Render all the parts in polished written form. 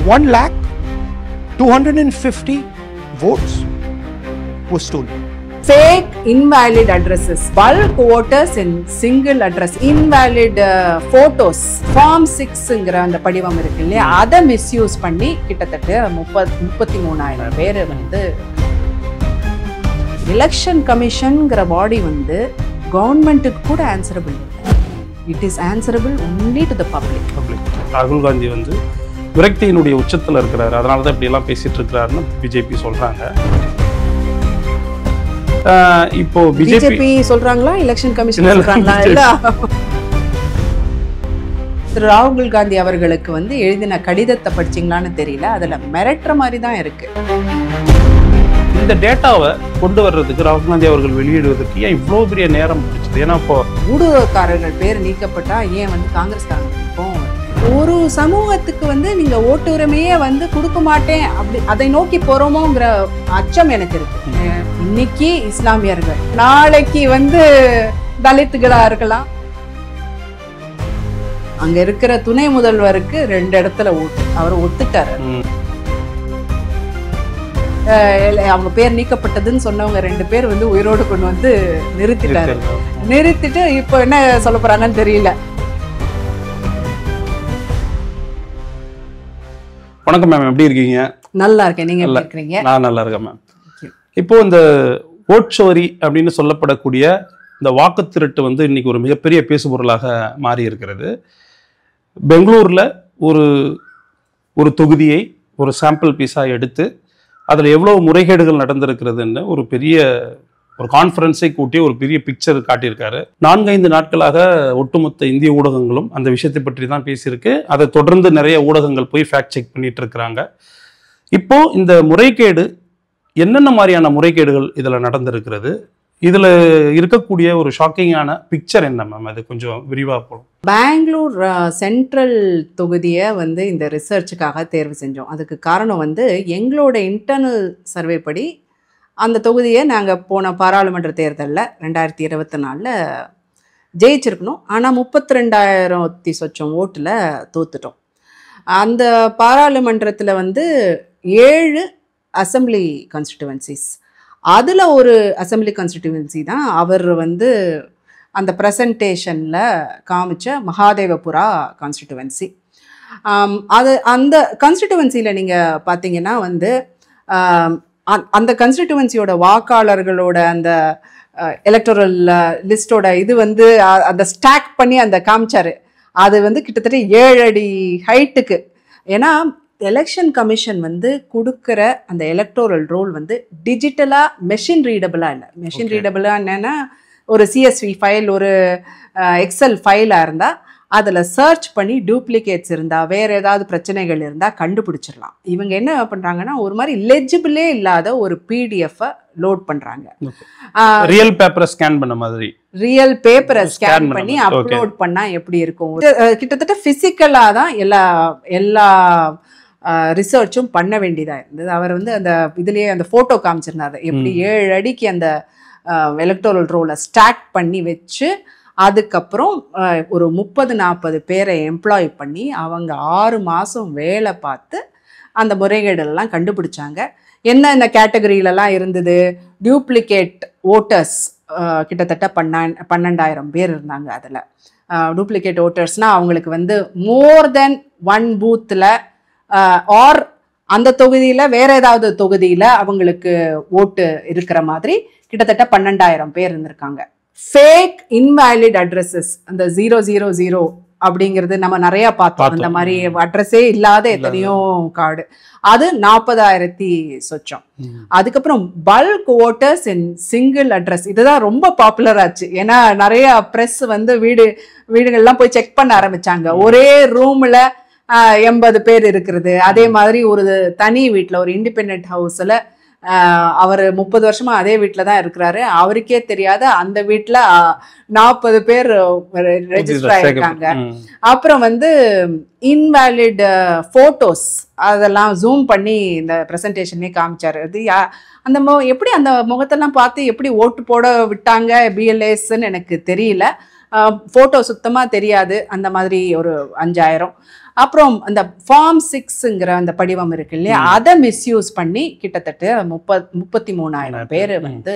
1,250,000 votes were stolen. Fake invalid addresses, bulk voters in single address, invalid photos, form 6ங்கிற அந்த படிவம் இருக்கு இல்லையா, அதை மிஸ்யூஸ் பண்ணி கிட்டத்தட்ட 33,000 பேர் வந்து எலெக்ஷன் கமிஷன்ங்கிற பாடி வந்து கவர்மெண்ட்டுக்கு கூட answerable. It is answerable only to the public. ராகுல் காந்தி வந்து விரக்தியினுடைய உச்சத்தில் இருக்கிறாரு, அதனால தான் இப்படி எல்லாம் பேசிட்டு இருக்கிறாருன்னு பிஜேபி சொல்றாங்க. இப்போ பிஜேபி சொல்றாங்களா எலெக்ஷன் கமிஷன் சொல்றாங்களா? இல்ல, திரு ராகுல் காந்தி அவர்களுக்கு வந்து எழுதின கடிதத்தை படிச்சீங்களான்னு தெரியல, அதுல மிரட்டுற மாதிரி தான் இருக்கு. இந்த டேட்டாவை கொண்டு வர்றதுக்கு ராகுல் காந்தி அவர்கள் வெளியிடுவதற்கு ஏன் இவ்வளோ பெரிய நேரம் பிடிச்சது? ஏன்னா இப்போ ஊடகக்காரர்கள் பேர் நீக்கப்பட்டா ஏன் வந்து காங்கிரஸ்காரங்க ஒரு சமூகத்துக்கு வந்து நீங்க ஓட்டு உரிமையே வந்து கொடுக்க மாட்டேன் அப்படி அதை நோக்கி போறோமோங்கிற அச்சம் எனக்கு இருக்கு. இன்னைக்கு இஸ்லாமியர்கள், நாளைக்கு வந்து தலித்துகளா இருக்கலாம். அங்க இருக்கிற துணை முதல்வருக்கு 2 இடத்துல ஓட்டு அவர் ஒத்துட்டாரு. அவங்க பேர் நீக்கப்பட்டதுன்னு சொன்னவங்க 2 பேர் வந்து உயிரோடு கொண்டு வந்து நிறுத்திட்டு இப்போ என்ன சொல்ல போறாங்கன்னு தெரியல. வணக்கம் மேம், எப்படி இருக்கீங்க? நல்லா இருக்கேன், நீங்க எப்படி இருக்கீங்க? நான் நல்லா இருக்கேன் மேம். இப்போ இந்த ஓட்சோரி அப்படின்னு சொல்லப்படக்கூடிய இந்த வாக்கு திருட்டு வந்து இன்னைக்கு ஒரு மிகப்பெரிய பேசுபொருளாக மாறி இருக்கிறது. பெங்களூர்ல ஒரு தொகுதியை ஒரு சாம்பிள் பீஸாக எடுத்து அதில் எவ்வளவு முறைகேடுகள் நடந்திருக்கிறதுன்னு ஒரு பெரிய கான்ஃபரன்ஸை கூட்டி ஒரு பெரிய பிக்சர் காட்டியிருக்காரு. 4-5 நாட்களாக ஒட்டுமொத்த இந்திய ஊடகங்களும் அந்த விஷயத்தை பற்றி தான் பேசியிருக்கு. அதை தொடர்ந்து நிறைய ஊடகங்கள் போய் ஃபேக்ட் செக் பண்ணிட்டு இருக்கிறாங்க. இப்போ இந்த முறைகேடு என்னென்ன மாதிரியான முறைகேடுகள் இதில் நடந்திருக்கிறது, இதில் இருக்கக்கூடிய ஒரு ஷாக்கிங்கான பிக்சர் என்ன மேம்? அது கொஞ்சம் விரிவாக போகும். பெங்களூர் சென்ட்ரல் தொகுதியை வந்து இந்த ரிசர்ச்சுக்காக தேர்வு செஞ்சோம். அதுக்கு காரணம் வந்து எங்களோட இன்டர்னல் சர்வே படி அந்த தொகுதியை நாங்கள் போன பாராளுமன்ற தேர்தலில் 2024 ஜெயிச்சிருக்கணும். ஆனால் 32,000 சொச்சம் ஓட்டில் தோத்துட்டோம். அந்த பாராளுமன்றத்தில் வந்து 7 அசம்பிளி கான்ஸ்டிடுவன்சிஸ், அதில் ஒரு அசம்பிளி கான்ஸ்டிடுவன்சி தான் அவர் வந்து அந்த ப்ரெசன்டேஷனில் காமிச்ச மகாதேவபுரா கான்ஸ்டிடுவன்சி. அந்த கான்ஸ்டிடுவன்சியில் நீங்கள் பார்த்தீங்கன்னா வந்து அந்த கான்ஸ்டிடுவன்சியோட வாக்காளர்களோட அந்த எலக்டோரல் லிஸ்டோட இது வந்து அந்த ஸ்டாக் பண்ணி அந்த காமிச்சாரு. அது வந்து கிட்டத்தட்ட 7 அடி ஹைட்டுக்கு. ஏன்னா எலெக்ஷன் கமிஷன் வந்து கொடுக்குற அந்த எலக்டோரல் ரோல் வந்து டிஜிட்டலாக மெஷின் ரீடபிளாக இல்லை. மெஷின் ரீடபிளாக என்னென்னா ஒரு சிஎஸ்வி ஃபைல், ஒரு எக்ஸல் ஃபைலாக இருந்தால் அதில் சர்ச் பண்ணி டூப்ளிகேட்ஸ் இருந்தால், வேறு ஏதாவது பிரச்சனைகள் இருந்தால் கண்டுபிடிச்சிடலாம். இவங்க என்ன பண்ணுறாங்கன்னா ஒரு மாதிரி லெஜிபிளே இல்லாத ஒரு பிடிஎஃப்பை லோட் பண்ணுறாங்க. ரியல் பேப்பரை ஸ்கேன் பண்ண மாதிரி, ரியல் பேப்பரை ஸ்கேன் பண்ணி அப்லோட் பண்ணால் எப்படி இருக்கும்? கிட்டத்தட்ட ஃபிசிக்கலாக தான் எல்லா ரிசர்ச்சும் பண்ண வேண்டியதாக இருந்தது. அவர் வந்து அந்த இதுலேயே அந்த ஃபோட்டோ காமிச்சிருந்தாரு, எப்படி 7 அடிக்கு அந்த எலக்டோரல் ரோலை ஸ்டாக் பண்ணி வச்சு அதுக்கப்புறம் ஒரு 30-40 பேரை எம்ப்ளாய் பண்ணி அவங்க 6 மாதம் வேலை பார்த்து அந்த முறைகேடெல்லாம் கண்டுபிடிச்சாங்க. என்ன கேட்டகரியிலலாம் இருந்தது? டியூப்ளிகேட் ஓட்டர்ஸ் கிட்டத்தட்ட 12,000 பேர் இருந்தாங்க. அதில் டூப்ளிகேட் ஓட்டர்ஸ்னால் அவங்களுக்கு வந்து மோர் தென் 1 பூத்தில் ஆர் அந்த தொகுதியில் வேற ஏதாவது தொகுதியில் அவங்களுக்கு ஓட்டு இருக்கிற மாதிரி கிட்டத்தட்ட 12,000 பேர் இருந்திருக்காங்க. ஃபேக் இன்வேலிட் அட்ரஸஸ், அந்த 000 அப்படிங்கிறது நம்ம நிறைய பார்த்தோம். அந்த மாதிரி அட்ரஸே இல்லாத எத்தனையோ கார்டு, அது 40,000 சொச்சம். அதுக்கப்புறம் பல்க் ஓட்டர்ஸ் இன் சிங்கிள் அட்ரஸ், இதுதான் ரொம்ப பாப்புலர் ஆச்சு. ஏன்னா நிறைய ப்ரெஸ் வந்து வீடுகள்லாம் போய் செக் பண்ண ஆரம்பிச்சாங்க. ஒரே ரூம்ல 80 பேர் இருக்கிறது. அதே மாதிரி ஒரு தனி வீட்டில், ஒரு இண்டிபெண்ட் ஹவுஸில் அவர் 30 வருஷமா அதே வீட்டில் தான் இருக்கிறாரு. அவருக்கே தெரியாத அந்த வீட்டில் 40 பேர் ரெஜிஸ்டர் ஆயிருக்காங்க. அப்புறம் வந்து இன்வேலிட் போட்டோஸ் அதெல்லாம் ஜூம் பண்ணி இந்த ப்ரெசன்டேஷனே காமிச்சாரு. அது அந்த எப்படி அந்த முகத்தெல்லாம் பார்த்து எப்படி ஓட்டு போட விட்டாங்க பிஎல்ஏஸ்ன்னு எனக்கு தெரியல. ஃபோட்டோ சுத்தமாக தெரியாது. அந்த மாதிரி ஒரு 5,000. அப்புறம் அந்த ஃபார்ம் 6ங்கிற அந்த படிவம் இருக்கு இல்லையா, அதை மிஸ்யூஸ் பண்ணி கிட்டத்தட்ட 33,000 பேர் வந்து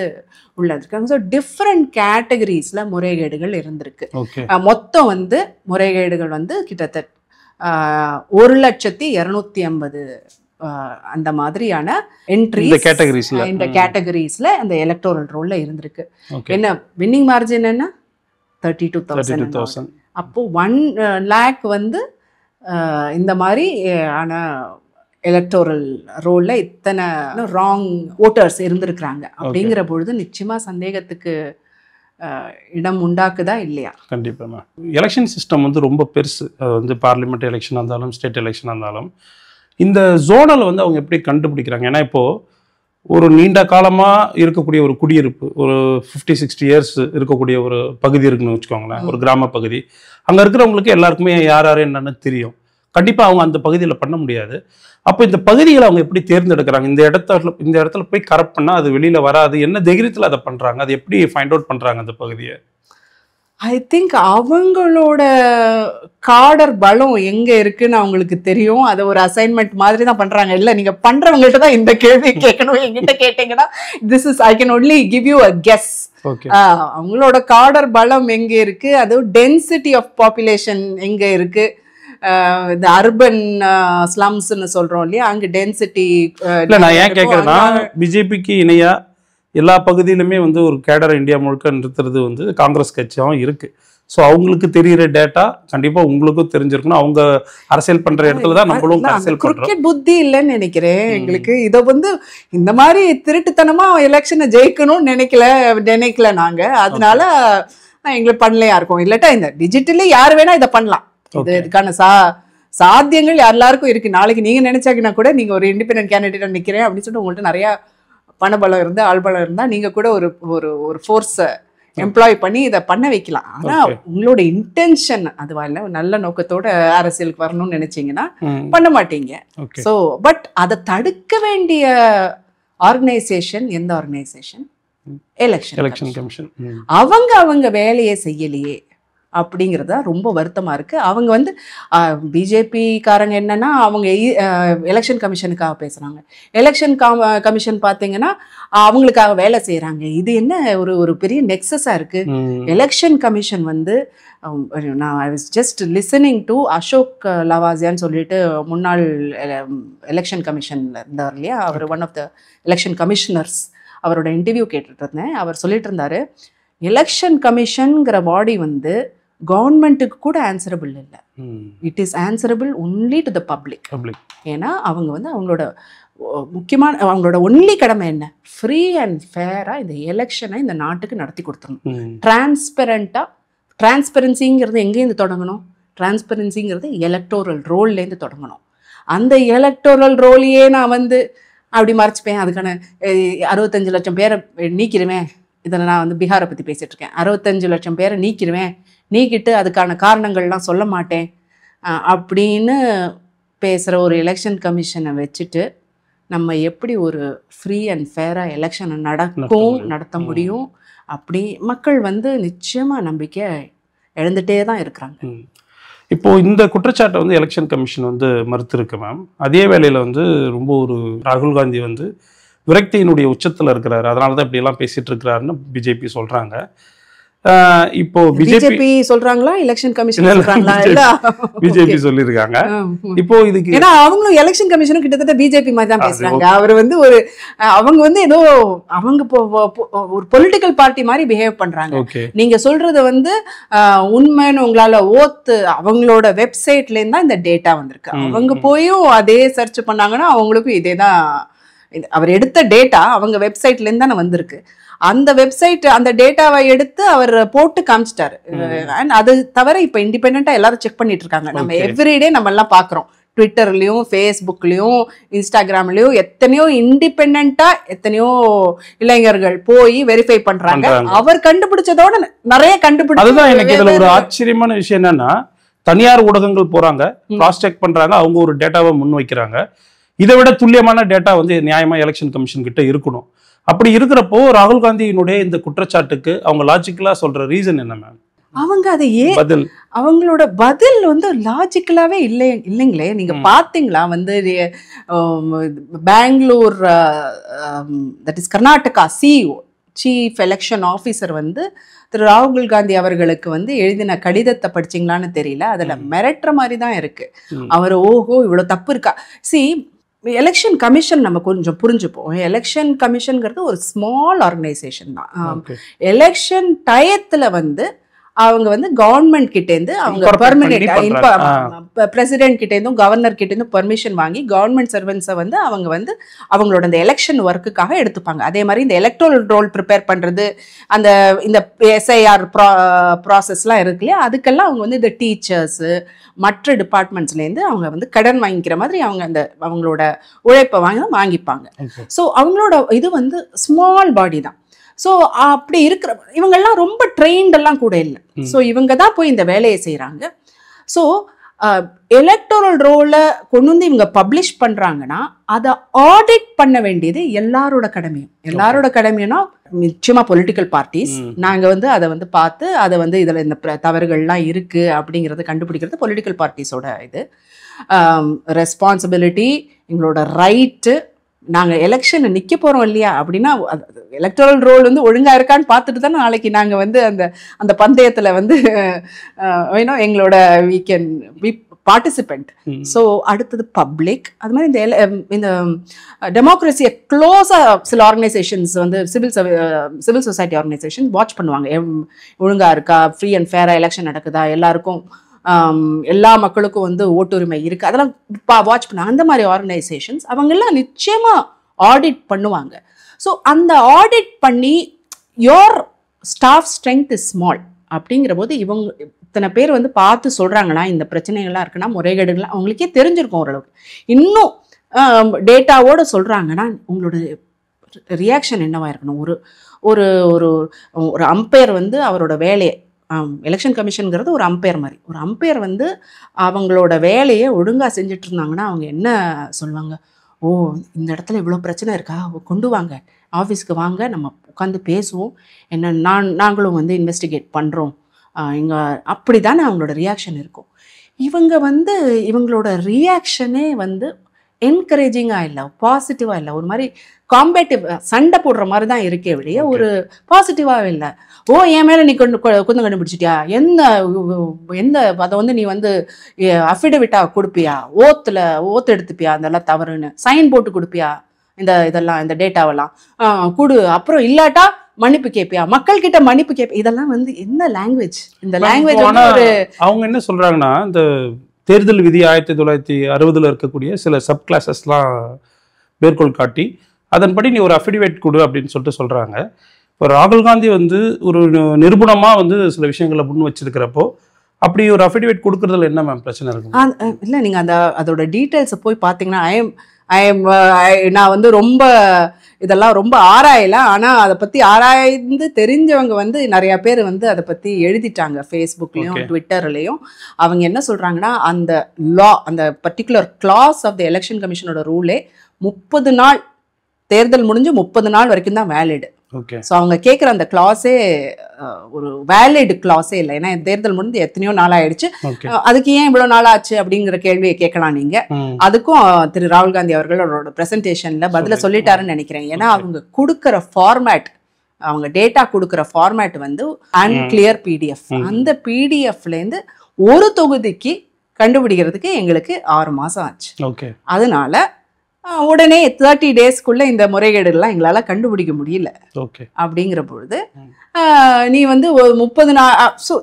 உள்ள இருக்காங்க. ஸோ டிஃப்ரெண்ட் கேட்டகரிஸ்ல முறைகேடுகள் இருந்திருக்கு. மொத்தம் வந்து முறைகேடுகள் வந்து கிட்டத்தட்ட 1,250,000 அந்த மாதிரியான என்ட்ரிஸ் இந்த கேட்டகரிஸ்ல அந்த எலக்டோரல் ரோல்ல இருந்திருக்கு. என்ன வின்னிங் மார்ஜின் என்ன 32,000. அப்போ 1 lakh வந்து இந்த மாதிரி ஆன எலக்டோரல் ரோல்ல இத்தனை ராங் ஓட்டர்ஸ் இருந்திருக்கிறாங்க அப்படிங்கிற பொழுது நிச்சயமா சந்தேகத்துக்கு இடம் உண்டாக்குதா இல்லையா? கண்டிப்பா. எலெக்ஷன் சிஸ்டம் வந்து ரொம்ப பெருசு. அது வந்து பார்லிமெண்ட் எலெக்ஷனாக இருந்தாலும் ஸ்டேட் எலெக்ஷனாக இருந்தாலும் இந்த ஜோனல் வந்து அவங்க எப்படி கண்டுபிடிக்கிறாங்க? ஏன்னா இப்போது ஒரு நீண்ட காலமாக இருக்கக்கூடிய ஒரு குடியிருப்பு, ஒரு 50-60 இயர்ஸ் இருக்கக்கூடிய ஒரு பகுதி இருக்குன்னு வச்சுக்கோங்களேன், ஒரு கிராம பகுதி. அங்கே இருக்கிறவங்களுக்கு எல்லாருக்குமே யார் யார் என்னன்னு தெரியும். கண்டிப்பாக அவங்க அந்த பகுதியில் பண்ண முடியாது. அப்போ இந்த பகுதிகளை அவங்க எப்படி தேர்ந்தெடுக்கிறாங்க? இந்த இடத்துல போய் கரெக்ட் பண்ணால் அது வெளியில் வராது, என்ன தைரியத்தில் அதை பண்ணுறாங்க? அது எப்படி ஃபைண்ட் அவுட் பண்ணுறாங்க அந்த பகுதியை? ஐ திங்க் அவங்களோட காடர் பலம் எங்க இருக்குன்னு அவங்களுக்கு தெரியும். அதை ஒரு அசைன்மெண்ட் மாதிரி தான் பண்றாங்க. இல்ல நீங்க பண்றவங்கள்ட்ட தான் இந்த கேள்வி கேட்கணும். என்கிட்ட கேட்டீங்கன்னா this is I can only give you a guess. அவங்களோட காடர் பலம் எங்க இருக்கு, அது டென்சிட்டி ஆஃப் பாப்புலேஷன் எங்க இருக்கு, இந்த அர்பன் ஸ்லம்ஸ்ன்னு சொல்றோம் இல்லையா, அங்க டென்சிட்டி. இல்ல நான் ஏன் கேட்கறேன்னா, பிஜேபிக்கு இணையா எல்லா பகுதியிலுமே வந்து ஒரு கேடர் இந்தியா முழுக்க நிறுத்துறது வந்து காங்கிரஸ் கட்சியாகவும் இருக்கு. ஸோ அவங்களுக்கு தெரிகிற டேட்டா கண்டிப்பா உங்களுக்கும் தெரிஞ்சிருக்கணும். அவங்க அரசியல் பண்ற இடத்துல தான் நம்மளும் அரசியல் பண்றோம். கிரிக்கெட் புத்தி இல்லைன்னு நினைக்கிறேன் எங்களுக்கு. இதை வந்து இந்த மாதிரி திருட்டுத்தனமா எலெக்ஷனை ஜெயிக்கணும்னு நினைக்கல நாங்க. அதனால எங்களுக்கு பண்ணலையா இருக்கும். இல்லாட்டா இந்த டிஜிட்டலி யார் வேணா இதை பண்ணலாம். இதுக்கான சாத்தியங்கள் எல்லாருக்கும் இருக்கு. நாளைக்கு நீங்க நினைச்சாங்கன்னா கூட நீங்க ஒரு இண்டிபெண்டன்ட் கேண்டிடேட் நிக்கிறேன் அப்படின்னு சொல்லிட்டு உங்கள்ட்ட நிறைய பணபலம் இருந்தா ஆள்பலம் இருந்தா நீங்க கூட ஒரு ஃபோர்ஸை எம்ப்ளாய் பண்ணி இதை பண்ண வைக்கலாம். ஆனா உங்களோட இன்டென்ஷன் அதுவா இல்லை, நல்ல நோக்கத்தோட அரசியலுக்கு வரணும்னு நினைச்சீங்கன்னா பண்ண மாட்டீங்க. ஸோ பட் அதை தடுக்க வேண்டிய ஆர்கனைசேஷன் எந்த ஆர்கனைசேஷன்? Election commission. அவங்க வேலையை செய்யலையே அப்படிங்கிறத ரொம்ப வருத்தமாக இருக்குது. அவங்க வந்து பிஜேபிக்காரங்க என்னன்னா அவங்க எலெக்ஷன் கமிஷனுக்காக பேசுகிறாங்க. எலெக்ஷன் கமிஷன் பார்த்தீங்கன்னா அவங்களுக்காக வேலை செய்கிறாங்க. இது என்ன ஒரு பெரிய நெக்ஸஸாக இருக்குது. எலெக்ஷன் கமிஷன் வந்து நான் I was just listening to Ashok லவாசியான்னு சொல்லிட்டு முன்னாள் எலெக்ஷன் கமிஷனில் இருந்தார் இல்லையா, அவர் one of the election commissioners. அவரோட இன்டர்வியூ கேட்டுட்டு இருந்தேன். அவர் சொல்லிட்டு இருந்தாரு, எலெக்ஷன் கமிஷன்ங்கிற பாடி வந்து கவர்மெண்ட்டுக்கு கூட ஆன்சரபிள் இல்லை. It is answerable only to the public. ஏன்னா அவங்க வந்து அவங்களோட முக்கியமான அவங்களோட ஒன்லி கடமை என்ன? ஃப்ரீ அண்ட் ஃபேராக இந்த எலெக்ஷனை இந்த நாட்டுக்கு நடத்தி கொடுத்துடணும். டிரான்ஸ்பெரண்ட்டாக. டிரான்ஸ்பெரன்சிங்கிறது எங்கேருந்து தொடங்கணும்? டிரான்ஸ்பெரன்சிங்கிறது எலக்டோரல் ரோல்லேருந்து தொடங்கணும். அந்த எலக்டோரல் ரோலையே நான் வந்து அப்படி மறைச்சிப்பேன், அதுக்கான 65 லட்சம் பேரை நீக்கிடுவேன். இதில் நான் வந்து பீகாரை பற்றி பேசிகிட்டு இருக்கேன். 65 லட்சம் பேரை நீக்கிட்டு அதுக்கான காரணங்கள்லாம் சொல்ல மாட்டேன் அப்படின்னு பேசுகிற ஒரு எலெக்ஷன் கமிஷனை வச்சுட்டு நம்ம எப்படி ஒரு ஃப்ரீ அண்ட் ஃபேராக எலெக்ஷனை நடத்த முடியும்? அப்படி மக்கள் வந்து நிச்சயமாக நம்பிக்கை இழந்துட்டே தான் இருக்கிறாங்க. இப்போது இந்த குற்றச்சாட்டை வந்து எலெக்ஷன் கமிஷன் வந்து மறுத்திருக்கு மேம். அதே வேளையில் வந்து ரொம்ப ஒரு ராகுல் காந்தி வந்து விரக்தியினுடைய உச்சத்தில் இருக்கிறாரு, அதனால தான் இப்படியெல்லாம் பேசிட்டு இருக்கிறாருன்னு பிஜேபி சொல்கிறாங்க. இப்போ பிஜேபி சொல்றாங்களா எலெக்ஷன் கமிஷன் சொல்றாங்களா? பிஜேபி சொல்லியிருக்காங்க. இப்போ இதுக்கு ஏன்னா அவங்களும் எலெக்ஷன் கமிஷனும் கிட்டத்தட்ட பிஜேபி மாதிரி தான் பேசுறாங்க. அவர் வந்து அவங்க வந்து ஏதோ அவங்க ஒரு பொலிட்டிக்கல் பார்ட்டி மாதிரி பிஹேவ் பண்றாங்க. நீங்க சொல்றது வந்து உண்மைன்னு உங்களால அவங்களோட வெப்சைட்ல இருந்து தான் இந்த டேட்டா வந்திருக்கு. அவங்க போயும் அதே சர்ச் பண்ணாங்கன்னா அவங்களுக்கும் இதே தான். அவர் எடுத்த டேட்டா அவங்க வெப்சைட்ல இருந்து தானே வந்திருக்கு. அந்த வெப்சைட் அந்த டேட்டாவை எடுத்து அவர் போட்டு காமிச்சிட்டாரு. அண்ட் அது தவிர இப்போ இண்டிபெண்டா எல்லாரும் செக் பண்ணிட்டு இருக்காங்க. நம்ம எவ்ரிடே நம்ம எல்லாம் பாக்குறோம். ட்விட்டர்லயும் ஃபேஸ்புக்லயும் இன்ஸ்டாகிராம்லயும் எத்தனையோ இண்டிபெண்டா எத்தனையோ இளைஞர்கள் போய் வெரிஃபை பண்றாங்க. அவர் கண்டுபிடிச்சதோட நிறைய கண்டுபிடிச்சு. அதுதான் எனக்கு இதுல ஒரு ஆச்சரியமான விஷயம் என்னன்னா, தனியார் ஊடகங்கள் போறாங்க, கிராஸ் செக் பண்றாங்க, அவங்க ஒரு டேட்டாவை முன் வைக்கிறாங்க. இதை விட துல்லியமான டேட்டா வந்து நியாயமா எலெக்ஷன் கமிஷன் கிட்ட இருக்கணும். அப்படி இருக்கிறப்போ ராகுல் காந்தியினுடைய இந்த குற்றச்சாட்டுக்கு அவங்க லாஜிக்கலா சொல்ற ரீசன் என்ன மேம்? அவங்க அதை பதில் அவங்களோட பதில் வந்து லாஜிக்கலாவே இல்லைங்களே. நீங்க பாத்தீங்களா வந்து Bengaluru that is Karnataka CEO chief election officer வந்து திரு ராகுல் காந்தி அவர்களுக்கு வந்து எழுதின கடிதத்தை படிச்சிங்களான்னு தெரியல, அதுல மிரட்டுற மாதிரி தான் இருக்கு. அவர் ஓஹோ இவ்வளவு தப்பு இருக்கா. எலெக்ஷன் கமிஷன் நம்ம கொஞ்சம் புரிஞ்சுப்போம். எலெக்ஷன் கமிஷன்ங்கிறது ஒரு ஸ்மால் ஆர்கனைசேஷன் தான். எலெக்ஷன் டயத்துல வந்து அவங்க வந்து கவர்மெண்ட் கிட்டேருந்து அவங்க பெர்மனெண்ட் பிரசிடென்ட் கிட்டேருந்தும் கவர்னர் கிட்டேருந்தும் பெர்மிஷன் வாங்கி கவர்மெண்ட் சர்வன்ஸை வந்து அவங்க வந்து அவங்களோட அந்த எலெக்ஷன் ஒர்க்குக்காக எடுத்துப்பாங்க. அதே மாதிரி இந்த எலக்ட்ரல் ரோல் ப்ரிப்பேர் பண்ணுறது, அந்த இந்த எஸ்ஐஆர் ப்ராசஸ்லாம் இருக்கு இல்லையா, அதுக்கெல்லாம் அவங்க வந்து இந்த டீச்சர்ஸு மற்ற டிபார்ட்மெண்ட்ஸ்லேருந்து அவங்க வந்து கடன் வாங்கிக்கிற மாதிரி அவங்க அந்த அவங்களோட உழைப்பை வாங்கிப்பாங்க. ஸோ அவங்களோட இது வந்து ஸ்மால் பாடி தான். ஸோ அப்படி இருக்கிற இவங்கெல்லாம் ரொம்ப ட்ரெயின்டெல்லாம் கூட இல்லை. ஸோ இவங்க தான் போய் இந்த வேலையை செய்கிறாங்க. ஸோ எலக்டோரல் ரோலை கொண்டு வந்து இவங்க பப்ளிஷ் பண்ணுறாங்கன்னா அதை ஆடிட் பண்ண வேண்டியது எல்லாரோட கடமையும். எல்லாரோட கடமையும்னா நிச்சயமாக பொலிட்டிக்கல் பார்ட்டிஸ். நாங்கள் வந்து அதை வந்து பார்த்து அதை வந்து இதில் இந்த தவறுகள்லாம் இருக்குது அப்படிங்கிறத கண்டுபிடிக்கிறது பொலிட்டிக்கல் பார்ட்டிஸோட இது ரெஸ்பான்சிபிலிட்டி, எங்களோட ரைட்டு. நாங்கள் எலெக்ஷனில் நிற்க போகிறோம் இல்லையா அப்படின்னா எலக்டோரல் ரோல் வந்து ஒழுங்காக இருக்கான்னு பார்த்துட்டு தானே நாளைக்கு நாங்கள் வந்து அந்த பந்தயத்தில் வந்து வேணும் எங்களோட we can be participant. So அடுத்தது பப்ளிக். அது மாதிரி இந்த டெமோக்ரஸியை க்ளோஸாக சில ஆர்கனைசேஷன்ஸ் வந்து சிவில் சொசைட்டி ஆர்கனைசேஷன் வாட்ச் பண்ணுவாங்க. ஒழுங்காக இருக்கா, ஃப்ரீ அண்ட் ஃபேராக எலெக்ஷன் நடக்குதா, எல்லாருக்கும் எல்லா மக்களுக்கும் வந்து ஓட்டுரிமை இருக்குது, அதெல்லாம் வாட்ச் பண்ணாங்க. அந்த மாதிரி ஆர்கனைசேஷன்ஸ் அவங்கெல்லாம் நிச்சயமாக ஆடிட் பண்ணுவாங்க. ஸோ அந்த ஆடிட் பண்ணி your staff strength is small அப்படிங்கிற போது இவங்க இத்தனை பேர் வந்து பார்த்து சொல்கிறாங்கன்னா இந்த பிரச்சனைகள்லாம் இருக்குன்னா முறைகேடுகள்லாம் அவங்களுக்கே தெரிஞ்சிருக்கும் ஓரளவுக்கு. இன்னும் டேட்டாவோடு சொல்கிறாங்கன்னா உங்களோட ரியாக்ஷன் என்னவாக இருக்கணும். ஒரு ஒரு ஒரு அம்பையர் வந்து அவரோட வேலையை எலெக்ஷன் கமிஷனுங்கிறது ஒரு அம்பையர் மாதிரி. ஒரு அம்பையர் வந்து அவங்களோட வேலையை ஒழுங்காக செஞ்சுட்டு இருந்தாங்கன்னா அவங்க என்ன சொல்லுவாங்க, ஓ இந்த இடத்துல இவ்வளோ பிரச்சனை இருக்கா, கொண்டு வாங்க ஆஃபீஸ்க்கு வாங்க, நம்ம உட்காந்து பேசுவோம், என்ன நாங்களும் வந்து இன்வெஸ்டிகேட் பண்ணுறோம் இங்கே, அப்படி தானே அவங்களோட ரியாக்ஷன் இருக்கும். இவங்க வந்து இவங்களோட ரியாக்ஷனே வந்து என்கரேஜிங்காக இல்லை, பாசிட்டிவாக இல்லை, ஒரு மாதிரி காம்பேட்டிவ் சண்டை போடுற மாதிரி தான் இருக்கே வெளியே, ஒரு பாசிட்டிவாகவே இல்லை. ஓ என் மேலே நீ குந்தம் கண்டுபிடிச்சிட்டியா, எந்த அதை வந்து நீ வந்து அஃபிடவிட்டாக கொடுப்பியா, ஓத்து எடுத்துப்பியா, அதெல்லாம் தவறுன்னு சைன் போட்டு கொடுப்பியா, இதெல்லாம் இந்த டேட்டாவெல்லாம் கொடு, அப்புறம் இல்லாட்டா மன்னிப்பு கேட்பியா, மக்கள் கிட்ட மன்னிப்பு கேட்பியா, இதெல்லாம் வந்து என்ன லாங்குவேஜ்? இந்த லாங்குவேஜ் அவங்க என்ன சொல்றாங்கன்னா, இந்த தேர்தல் விதி 1960 இருக்கக்கூடிய சில சப் கிளாஸஸ்லாம் மேற்கோள் காட்டி அதன்படி நீ ஒரு அஃபிடவிட் கொடு அப்படின்னு சொல்றாங்க. இப்போ ராகுல் காந்தி வந்து ஒரு நிரூபணமாக வந்து சில விஷயங்களை முன் வச்சிருக்கிறப்போ அப்படி ஒரு அஃபிடவிட் கொடுக்கறதுல என்ன மேம் பிரச்சனை இருக்கும்? இல்லை, நீங்கள் அதோட டீட்டெயில்ஸை போய் பார்த்தீங்கன்னா நான் வந்து ரொம்ப இதெல்லாம் ரொம்ப ஆராயலை, ஆனால் அதை பற்றி ஆராய்ந்து தெரிஞ்சவங்க வந்து நிறையா பேர் வந்து அதை பற்றி எழுதிட்டாங்க ஃபேஸ்புக்லேயும் ட்விட்டர்லேயும். அவங்க என்ன சொல்கிறாங்கன்னா, அந்த அந்த particular clause of the election கமிஷனோட ரூலே 30 நாள் தேர்தல் முடிஞ்சு 30 நாள் வரைக்கும் தான் வேலிடு. ஸோ அவங்க கேட்குற அந்த கிளாஸே ஒரு வேலிட் கிளாஸே இல்லை. ஏன்னா தேர்தல் முடிஞ்சு எத்தனையோ நாள் ஆயிடுச்சு, அதுக்கு ஏன் இவ்வளோ நாள் ஆச்சு அப்படிங்கிற கேள்வியை கேட்கலாம் நீங்க. அதுக்கும் திரு ராகுல் காந்தி அவர்களோட பிரசன்டேஷன்ல பதில சொல்லிட்டாருன்னு நினைக்கிறேன். ஏன்னா அவங்க கொடுக்குற ஃபார்மேட், அவங்க டேட்டா கொடுக்குற ஃபார்மேட் வந்து அன்கிளியர் பிடிஎஃப். அந்த பிடிஎஃப்லேருந்து ஒரு தொகுதிக்கு கண்டுபிடிக்கிறதுக்கு எங்களுக்கு 6 மாதம் ஆச்சு. அதனால உடனே 30 டேஸ்க்குள்ள இந்த முறைகேடுலாம் எங்களால கண்டுபிடிக்க முடியல. அப்படிங்கிற பொழுது நீ வந்து 30 நாள், so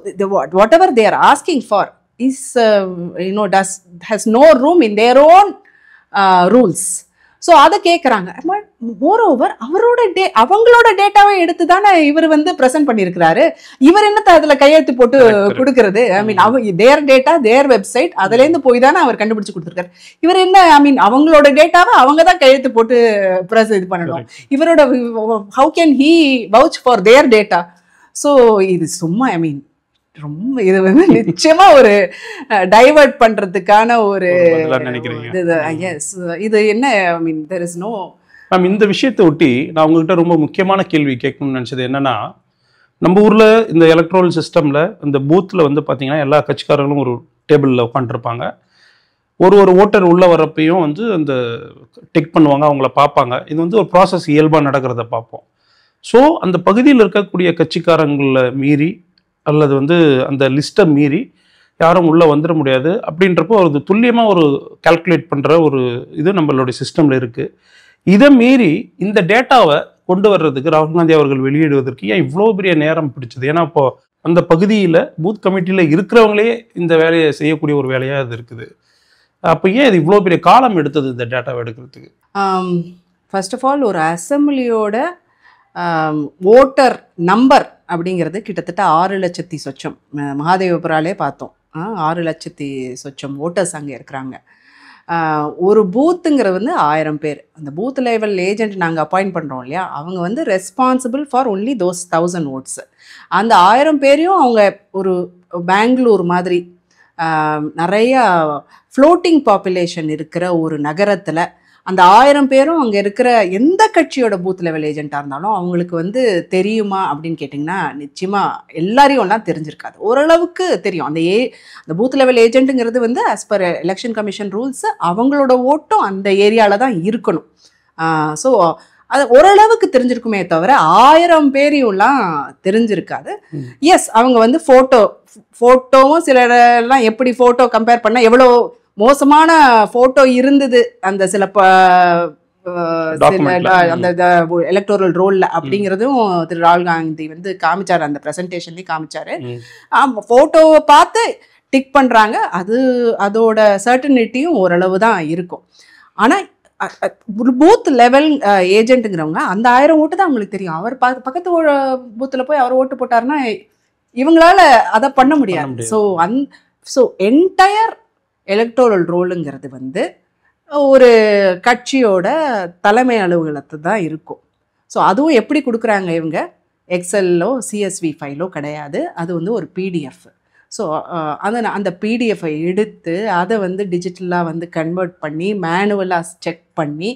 whatever they are asking for is has no room in their own rules. So அதை கேட்குறாங்க. மோரோவர் அவங்களோட டேட்டாவை எடுத்து தானே இவர் வந்து ப்ரெசென்ட் பண்ணியிருக்கிறாரு. இவர் என்னத்தை அதில் கையெழுத்து போட்டு கொடுக்கறது? ஐ மீன் தேர் டேட்டா, தேர் வெப்சைட், அதுலேருந்து போய் தானே அவர் கண்டுபிடிச்சு கொடுத்துருக்காரு. இவர் என்ன, ஐ மீன் அவங்களோட டேட்டாவை அவங்க தான் கையெழுத்து போட்டு இது பண்ணணும். இவரோட how can he vouch for their data? So இது சும்மா, ஐ மீன் ரொம்ப இது வந்து நிச்சயமா ஒரு டைவர்ட் பண்றதுக்கான ஒரு இது என்ன, ஐ மீன் தேர் இஸ் நோ. மேம், இந்த விஷயத்தை ஒட்டி நான் உங்ககிட்ட ரொம்ப முக்கியமான கேள்வி கேட்கணும்னு நினைச்சது என்னன்னா, நம்ம ஊர்ல இந்த எலக்ட்ரல் சிஸ்டம்ல இந்த பூத்தில் வந்து பார்த்தீங்கன்னா எல்லா கட்சிக்காரர்களும் ஒரு டேபிளில் உட்காந்துருப்பாங்க. ஒரு ஓட்டர் உள்ள வரப்பையும் வந்து அந்த டிக் பண்ணுவாங்க, அவங்கள பார்ப்பாங்க. இது வந்து ஒரு ப்ராசஸ் இயல்பாக நடக்கிறத பார்ப்போம். ஸோ அந்த பகுதியில் இருக்கக்கூடிய கட்சிக்காரங்களை மீறி அல்லது வந்து அந்த லிஸ்ட்டை மீறி யாரும் உள்ளே வந்துட முடியாது அப்படின்றப்போ ஒரு துல்லியமாக ஒரு கால்குலேட் பண்ணுற ஒரு இது நம்மளுடைய சிஸ்டமில் இருக்குது. இதை மீறி இந்த டேட்டாவை கொண்டு வர்றதுக்கு ராகுல் காந்தி அவர்கள் வெளியிடுவதற்கு ஏன் இவ்வளோ பெரிய நேரம் பிடிச்சது? ஏன்னா இப்போ அந்த பகுதியில் பூத் கமிட்டியில் இருக்கிறவங்களே இந்த வேலையை செய்யக்கூடிய ஒரு வேலையாக அது இருக்குது. அப்போ ஏன் இது இவ்வளோ பெரிய காலம் எடுத்தது இந்த டேட்டாவை எடுக்கிறதுக்கு? ஃபர்ஸ்ட் ஆஃப் ஆல் ஒரு அசம்பிளியோட ஓட்டர் நம்பர் அப்படிங்கிறது கிட்டத்தட்ட 6 லட்சத்தி சொச்சம். மகாதேவபுராலே பார்த்தோம், 6 லட்சத்தி சொச்சம் ஓட்டர்ஸ் அங்கே இருக்கிறாங்க. ஒரு பூத்துங்கிற வந்து 1000 பேர். அந்த பூத் லெவல் ஏஜென்ட் நாங்கள் அப்பாயிண்ட் பண்ணுறோம் இல்லையா, அவங்க வந்து responsible for only those 1000 votes. அந்த 1000 பேரையும் அவங்க ஒரு பெங்களூர் மாதிரி நிறையா ஃப்ளோட்டிங் பாப்புலேஷன் இருக்கிற ஒரு நகரத்தில் அந்த 1000 பேரும் அங்கே இருக்கிற எந்த கட்சியோட பூத் லெவல் ஏஜென்ட்டாக இருந்தாலும் அவங்களுக்கு வந்து தெரியுமா அப்படின்னு கேட்டிங்கன்னா நிச்சயமாக எல்லாரையும்லாம் தெரிஞ்சிருக்காது. ஓரளவுக்கு தெரியும். அந்த பூத் லெவல் ஏஜென்ட்டுங்கிறது வந்து as per election commission rules அவங்களோட ஓட்டும் அந்த ஏரியாவில் தான் இருக்கணும். ஸோ அது ஓரளவுக்கு தெரிஞ்சிருக்குமே தவிர 1000 பேரையும்லாம் தெரிஞ்சிருக்காது. எஸ், அவங்க வந்து ஃபோட்டோவும் சிலரெல்லாம் எப்படி ஃபோட்டோ கம்பேர் பண்ணால் எவ்வளோ மோசமான ஃபோட்டோ இருந்தது அந்த சில அந்த எலக்டோரல் ரோல்ல அப்படிங்கிறதும் திரு ராகுல் காந்தி வந்து காமிச்சாரு, அந்த ப்ரெசன்டேஷன்லேயும் காமிச்சாரு. ஃபோட்டோவை பார்த்து டிக் பண்ணுறாங்க, அதோட சர்டனிட்டியும் ஓரளவு தான் இருக்கும். ஆனால் பூத் லெவல் ஏஜென்ட்டுங்கிறவங்க அந்த 1000 ஓட்டு தான் அவங்களுக்கு தெரியும். அவர் பக்கத்து பூத்தில் போய் அவர் ஓட்டு போட்டாருன்னா இவங்களால அதை பண்ண முடியாது. ஸோ என்டையர் எலக்டோரல் ரோலுங்கிறது வந்து ஒரு கட்சியோட தலைமை அலுவலகத்து தான் இருக்கும். ஸோ அதுவும் எப்படி கொடுக்குறாங்க இவங்க, எக்ஸெல்லோ சிஎஸ்வி ஃபைலோ கிடையாது, அது வந்து ஒரு பிடிஎஃப். ஸோ அந்த பிடிஎஃபை எடுத்து அதை வந்து டிஜிட்டலாக வந்து கன்வெர்ட் பண்ணி மேனுவலாக செக் பண்ணி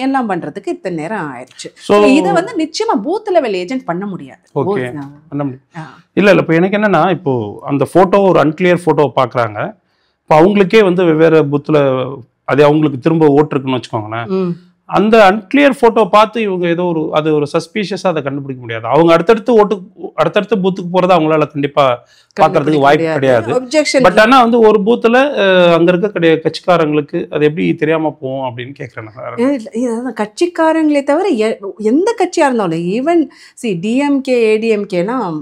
எல்லாம் பண்ணுறதுக்கு இத்தனை நேரம் ஆயிடுச்சு. ஸோ இதை வந்து நிச்சயமாக பூத் லெவல் ஏஜென்ட் பண்ண முடியாது. இல்லை இப்போ எனக்கு என்னென்னா, இப்போது அந்த ஃபோட்டோ ஒரு அன்கிளியர் ஃபோட்டோவை பார்க்குறாங்க. இப்போ அவங்களுக்கே வந்து வெவ்வேறு பூத்தில் அது அவங்களுக்கு திரும்ப ஓட்டு இருக்குன்னு வச்சுக்கோங்களேன். அந்த அன்கிளியர் ஃபோட்டோ பார்த்து இவங்க ஏதோ ஒரு சஸ்பீஷியஸாக அதை கண்டுபிடிக்க முடியாது. அவங்க அடுத்தடுத்த பூத்துக்கு போகிறத அவங்களால கண்டிப்பாக பார்க்கறதுக்கு வாய்ப்பு கிடையாது. பட் ஆனால் வந்து ஒரு பூத்தில் அங்கே இருக்க கட்சிக்காரங்களுக்கு அது எப்படி தெரியாமல் போகும் அப்படின்னு கேட்குறேன். கட்சிக்காரங்களே தவிர எந்த கட்சியாக இருந்தாலும், ஈவன் டிஎம்கே ஏடிஎம்கேலாம்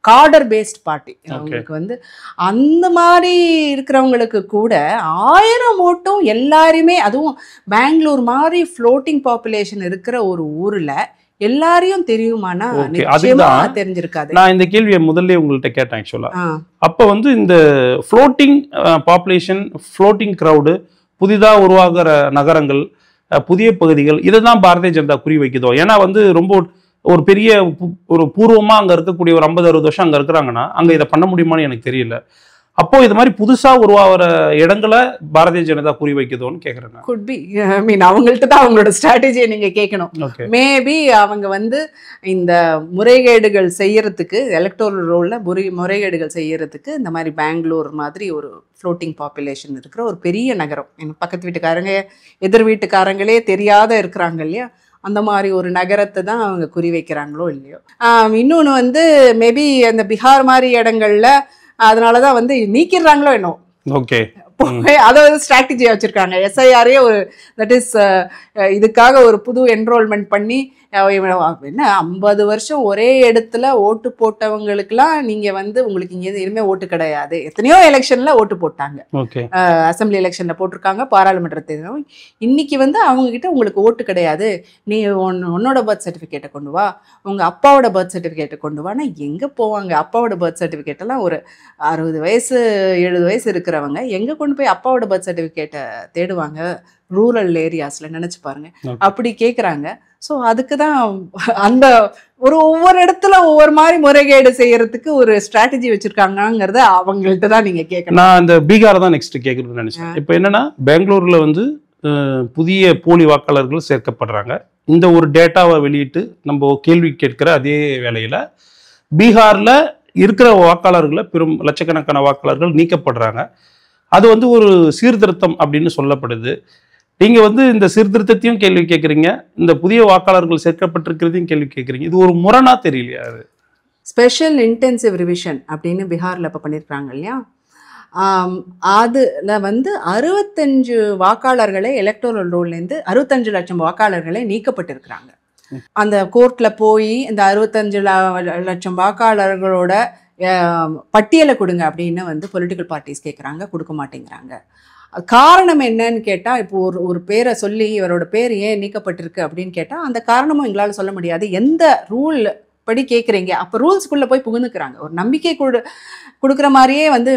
காடர் பேஸ்ட் பார்ட்டி. அவங்களுக்கு வந்து அந்த மாதிரி இருக்கிறவங்களுக்கு கூட 1000 ஓட்டும் எல்லாருமே, அதுவும் பெங்களூர் மாதிரி ஃப்ளோட்டிங் பாப்புலேஷன் இருக்கிற ஒரு ஊரில் எல்லாரையும் தெரியுமானா நிச்சயமா தெரிஞ்சிருக்காது. நான் இந்த கேள்வியை முதல்ல உங்கள்கிட்ட கேட்டேன் ஆக்சுவலா. அப்போ வந்து இந்த ஃப்ளோட்டிங் பாப்புலேஷன், ஃப்ளோட்டிங் க்ரௌடு, புதிதாக உருவாகிற நகரங்கள், புதிய பகுதிகள், இதை தான் பாரதிய ஜனதா குறி வைக்குதோ? ஏன்னா வந்து ரொம்ப ஒரு பெரிய ஒரு பூர்வமாக அங்கே இருக்கக்கூடிய ஒரு 50-60 வருஷம் அங்கே இருக்கிறாங்கன்னா அங்கே இதை பண்ண முடியுமான்னு எனக்கு தெரியல. அப்போ இது மாதிரி புதுசாக உருவாகிற இடங்களை பாரதிய ஜனதா குறி வைக்குதோன்னு கேட்குறேன். குட் பி, ஐ மீன் அவங்கள்ட்ட தான் அவங்களோட ஸ்ட்ராட்டஜியை நீங்கள் கேட்கணும். மேபி அவங்க வந்து இந்த முறைகேடுகள் செய்யறதுக்கு, எலக்டோரல் ரோலில் முறைகேடுகள் செய்யறதுக்கு இந்த மாதிரி பெங்களூர் மாதிரி ஒரு ஃப்ளோட்டிங் பாப்புலேஷன் இருக்கிற ஒரு பெரிய நகரம், எனக்கு பக்கத்து வீட்டுக்காரங்க எதிர் வீட்டுக்காரங்களே தெரியாத இருக்கிறாங்க இல்லையா, அந்த மாதிரி ஒரு நகரத்தை தான் அவங்க குறி வைக்கிறாங்களோ இல்லையோ. இன்னொன்று வந்து மேபி அந்த பீகார் மாதிரி இடங்கள்ல அதனால தான் வந்து நீக்கிடுறாங்களோ என்னோ. ஓகே, அதை வந்து ஸ்ட்ராட்டஜியாக வச்சுருக்காங்க. எஸ்ஐஆரே ஒரு தட் இஸ் இதுக்காக ஒரு புது என்ரோல்மெண்ட் பண்ணி என்ன 50 வருஷம் ஒரே இடத்துல ஓட்டு போட்டவங்களுக்குலாம் நீங்கள் வந்து உங்களுக்கு இங்கே இனிமேல் ஓட்டு கிடையாது. எத்தனையோ எலெக்ஷனில் ஓட்டு போட்டாங்க, அசம்பிளி எலெக்ஷனில் போட்டிருக்காங்க, பாராளுமன்ற தேர்தலும். இன்னைக்கு வந்து அவங்கக்கிட்ட உங்களுக்கு ஓட்டு கிடையாது, நீ உன்னோட பர்த் சர்டிஃபிகேட்டை கொண்டு வா, உங்கள் அப்பாவோட பர்த் சர்டிஃபிகேட்டை கொண்டு வானா எங்கே போவாங்க? அப்பாவோட பர்த் சர்டிஃபிகேட்டெல்லாம் ஒரு 60 வயசு 70 வயசு இருக்கிறவங்க எங்கே கொண்டு போய் அப்பாவோட பர்த் சர்டிஃபிகேட்டை தேடுவாங்க? ரூரல் ஏரியாஸில் நினச்சி பாருங்க, அப்படி கேட்குறாங்க. ஸோ அதுக்கு தான் அந்த ஒவ்வொரு இடத்துல ஒவ்வொரு மாதிரி முறைகேடு செய்யறதுக்கு ஒரு ஸ்ட்ராட்டஜி வச்சிருக்காங்கிறத அவங்கள்ட்ட தான் நீங்கள் கேட்கணும். நான் அந்த பீகாரை தான் நெக்ஸ்ட் கேட்குறதுன்னு நினச்சேன். இப்போ என்னன்னா, பெங்களூரில் வந்து புதிய போலி வாக்காளர்கள் சேர்க்கப்படுறாங்க. இந்த ஒரு டேட்டாவை வெளியிட்டு நம்ம கேள்வி கேட்கிற அதே வேளையில் பீகார்ல இருக்கிற வாக்காளர்களை பெரும் லட்சக்கணக்கான வாக்காளர்கள் நீக்கப்படுறாங்க. அது வந்து ஒரு சீர்திருத்தம் அப்படின்னு சொல்லப்படுது. நீங்க வந்து இந்த சீர்திருத்தத்தையும் கேள்வி கேட்குறீங்க, இந்த புதிய வாக்காளர்கள் சேர்க்கப்பட்டிருக்கிறதையும் கேள்வி கேட்குறீங்க. இது ஒரு முரணா தெரியலையா? அது ஸ்பெஷல் இன்டென்சிவ் ரிவிஷன் அப்படின்னு பீகாரில் இப்போ பண்ணியிருக்காங்க இல்லையா, அதில் வந்து 65 வாக்காளர்களை எலக்டோரல் ரோல்லேருந்து 65 லட்சம் வாக்காளர்களை நீக்கப்பட்டிருக்கிறாங்க. அந்த கோர்ட்டில் போய் இந்த 65 லட்சம் வாக்காளர்களோட பட்டியலை கொடுங்க அப்படின்னு வந்து பொலிட்டிக்கல் பார்ட்டிஸ் கேட்குறாங்க, கொடுக்க மாட்டேங்கிறாங்க. காரணம் என்னன்னு கேட்டால், இப்போ ஒரு பேரை சொல்லி இவரோட பேர் ஏன் நீக்கப்பட்டிருக்கு அப்படின்னு கேட்டால் அந்த காரணமும் எங்களால் சொல்ல முடியாது. எந்த ரூல் படி கேட்குறீங்க, அப்போ ரூல்ஸ்குள்ளே போய் புகுந்துக்கிறாங்க. ஒரு நம்பிக்கை கொடுக்குற மாதிரியே வந்து